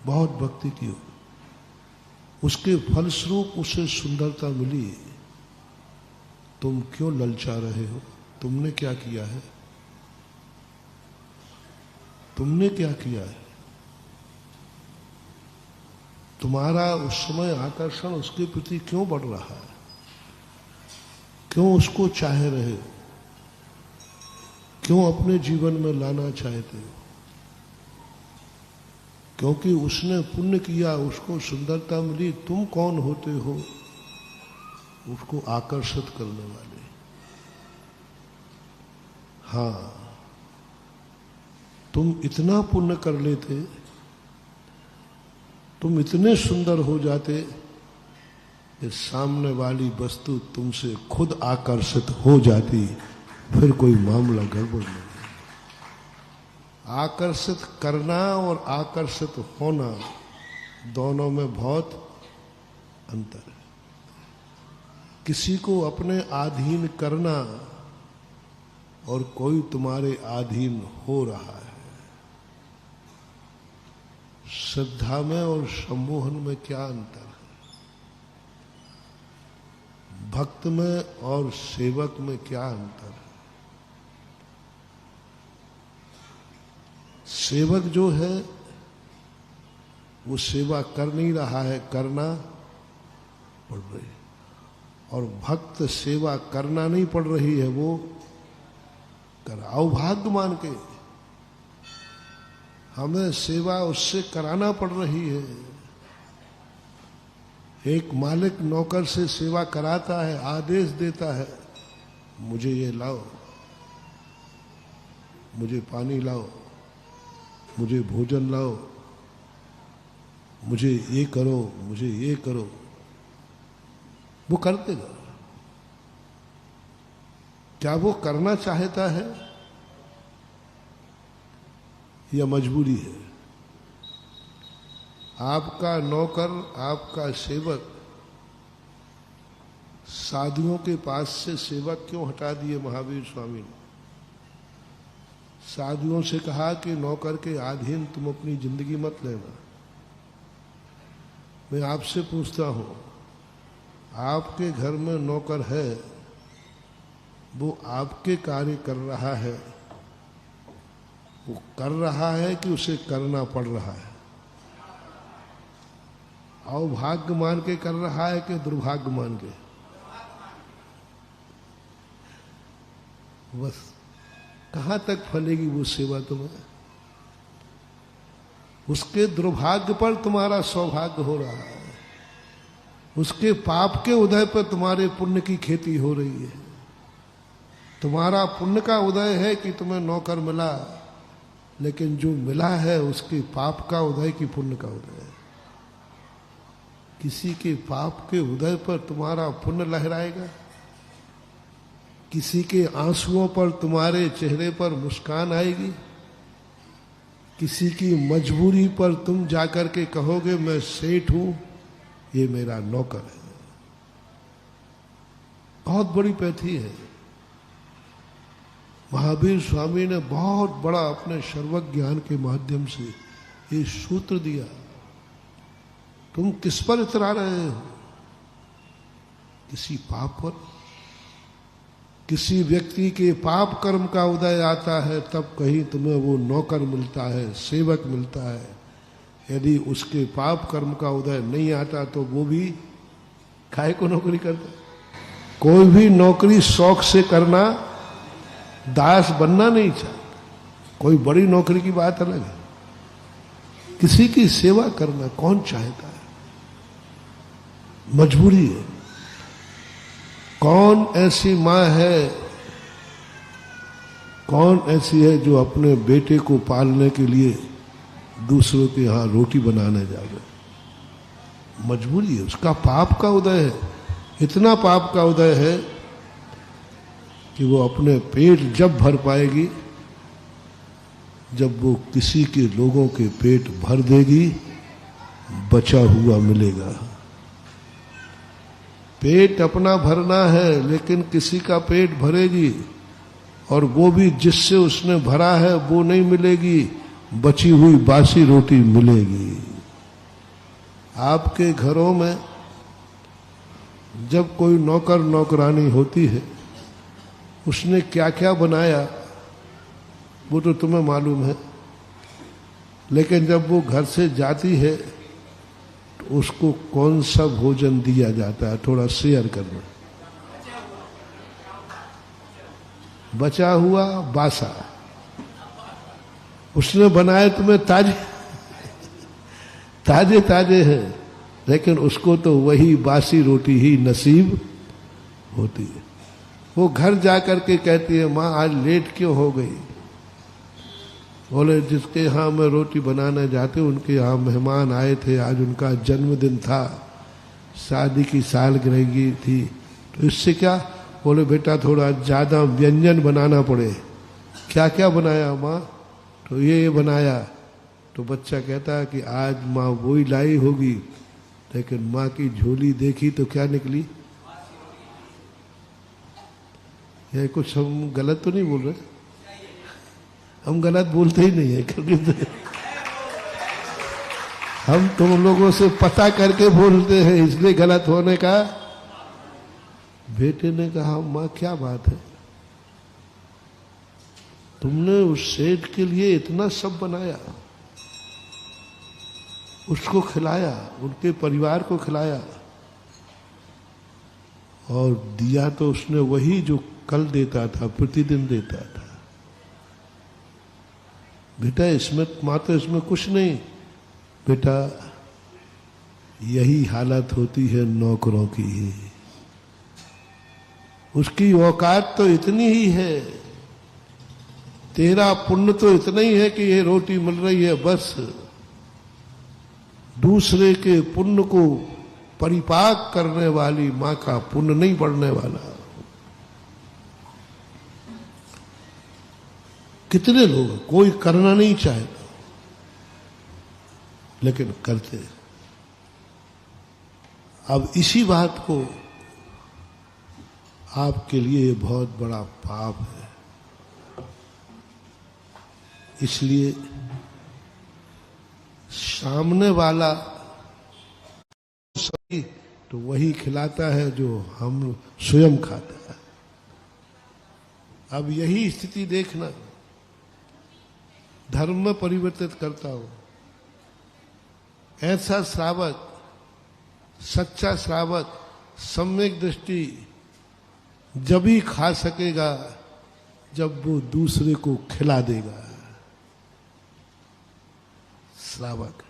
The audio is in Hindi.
बहुत भक्ति की, उसके फलस्वरूप उसे सुंदरता मिली। तुम क्यों ललचा रहे हो? तुमने क्या किया है? तुमने क्या किया है? तुम्हारा उस समय आकर्षण उसके प्रति क्यों बढ़ रहा है? क्यों उसको चाह रहे हो? क्यों अपने जीवन में लाना चाहते हो? क्योंकि उसने पुण्य किया, उसको सुंदरता मिली। तुम कौन होते हो उसको आकर्षित करने वाले? हाँ, तुम इतना पुण्य कर लेते, तुम इतने सुंदर हो जाते कि सामने वाली वस्तु तुमसे खुद आकर्षित हो जाती, फिर कोई मामला गड़बड़ नहीं। आकर्षित करना और आकर्षित होना दोनों में बहुत अंतर है। किसी को अपने अधीन करना और कोई तुम्हारे अधीन हो रहा है। श्रद्धा में और सम्मोहन में क्या अंतर है? भक्त में और सेवक में क्या अंतर है? सेवक जो है वो सेवा कर नहीं रहा है, करना पड़ रही है। और भक्त सेवा करना नहीं पड़ रही है, वो कर अभाग्य मान के हमें सेवा उससे कराना पड़ रही है। एक मालिक नौकर से सेवा कराता है, आदेश देता है, मुझे ये लाओ, मुझे पानी लाओ, मुझे भोजन लाओ, मुझे ये करो, मुझे ये करो। वो कर देगा। क्या वो करना चाहता है या मजबूरी है? आपका नौकर, आपका सेवक साधुओं के पास से सेवक क्यों हटा दिए महावीर स्वामी ने? साधुओं से कहा कि नौकर के अधीन तुम अपनी जिंदगी मत लेना। मैं आपसे पूछता हूं, आपके घर में नौकर है, वो आपके कार्य कर रहा है, वो कर रहा है कि उसे करना पड़ रहा है? अभाग्य मान के कर रहा है कि दुर्भाग्य मान के? बस कहाँ तक फलेगी वो सेवा तुम्हें? उसके दुर्भाग्य पर तुम्हारा सौभाग्य हो रहा है, उसके पाप के उदय पर तुम्हारे पुण्य की खेती हो रही है। तुम्हारा पुण्य का उदय है कि तुम्हें नौकर मिला, लेकिन जो मिला है उसके पाप का उदय की पुण्य का उदय है। किसी के पाप के उदय पर तुम्हारा पुण्य लहराएगा, किसी के आंसुओं पर तुम्हारे चेहरे पर मुस्कान आएगी, किसी की मजबूरी पर तुम जाकर के कहोगे मैं सेठ हूं, ये मेरा नौकर है। बहुत बड़ी पैथी है। महावीर स्वामी ने बहुत बड़ा अपने सर्वज्ञान के माध्यम से ये सूत्र दिया। तुम किस पर इतरा रहे हो? किसी पाप पर? किसी व्यक्ति के पाप कर्म का उदय आता है तब कहीं तुम्हें वो नौकर मिलता है, सेवक मिलता है। यदि उसके पाप कर्म का उदय नहीं आता तो वो भी काहे को नौकरी करता? कोई भी नौकरी शौक से करना, दास बनना नहीं चाहता। कोई बड़ी नौकरी की बात अलग है, किसी की सेवा करना कौन चाहता है? मजबूरी है। कौन ऐसी माँ है, कौन ऐसी है जो अपने बेटे को पालने के लिए दूसरों के यहाँ रोटी बनाने जाए? मजबूरी है, उसका पाप का उदय है। इतना पाप का उदय है कि वो अपने पेट जब भर पाएगी जब वो किसी के लोगों के पेट भर देगी, बचा हुआ मिलेगा। पेट अपना भरना है लेकिन किसी का पेट भरेगी, और वो भी जिससे उसने भरा है वो नहीं मिलेगी, बची हुई बासी रोटी मिलेगी। आपके घरों में जब कोई नौकर नौकरानी होती है, उसने क्या क्या बनाया वो तो तुम्हें मालूम है, लेकिन जब वो घर से जाती है तो उसको कौन सा भोजन दिया जाता है, थोड़ा शेयर करना। बचा हुआ बासा, उसने बनाए तुम्हें ताजे ताजे ताजे हैं, लेकिन उसको तो वही बासी रोटी ही नसीब होती है। वो घर जाकर के कहती है, माँ आज लेट क्यों हो गई? बोले जिसके यहाँ मैं रोटी बनाने जाते उनके यहाँ मेहमान आए थे, आज उनका जन्मदिन था, शादी की सालगिरह थी, तो इससे क्या? बोले बेटा थोड़ा ज़्यादा व्यंजन बनाना पड़े। क्या क्या बनाया माँ? तो ये बनाया। तो बच्चा कहता है कि आज माँ वही लाई होगी, लेकिन माँ की झोली देखी तो क्या निकली? ये कुछ हम गलत तो नहीं बोल रहे? हम गलत बोलते ही नहीं है, क्योंकि हम तुम लोगों से पता करके बोलते हैं, इसलिए गलत होने का। बेटे ने कहा, माँ क्या बात है, तुमने उस सेठ के लिए इतना सब बनाया, उसको खिलाया, उनके परिवार को खिलाया, और दिया तो उसने वही जो कल देता था, प्रतिदिन देता था। बेटा इसमें माँ तो इसमें कुछ नहीं। बेटा यही हालत होती है नौकरों की ही। उसकी औकात तो इतनी ही है, तेरा पुण्य तो इतना ही है कि ये रोटी मिल रही है, बस। दूसरे के पुण्य को परिपाक करने वाली माँ का पुण्य नहीं बढ़ने वाला। कितने लोग, कोई करना नहीं चाहता लेकिन करते। अब इसी बात को आपके लिए बहुत बड़ा पाप है, इसलिए सामने वाला सही तो वही खिलाता है जो हम स्वयं खाते हैं। अब यही स्थिति देखना, धर्म में परिवर्तित करता हो। ऐसा श्रावक, सच्चा श्रावक, सम्यक दृष्टि जब ही खा सकेगा जब वो दूसरे को खिला देगा। श्रावक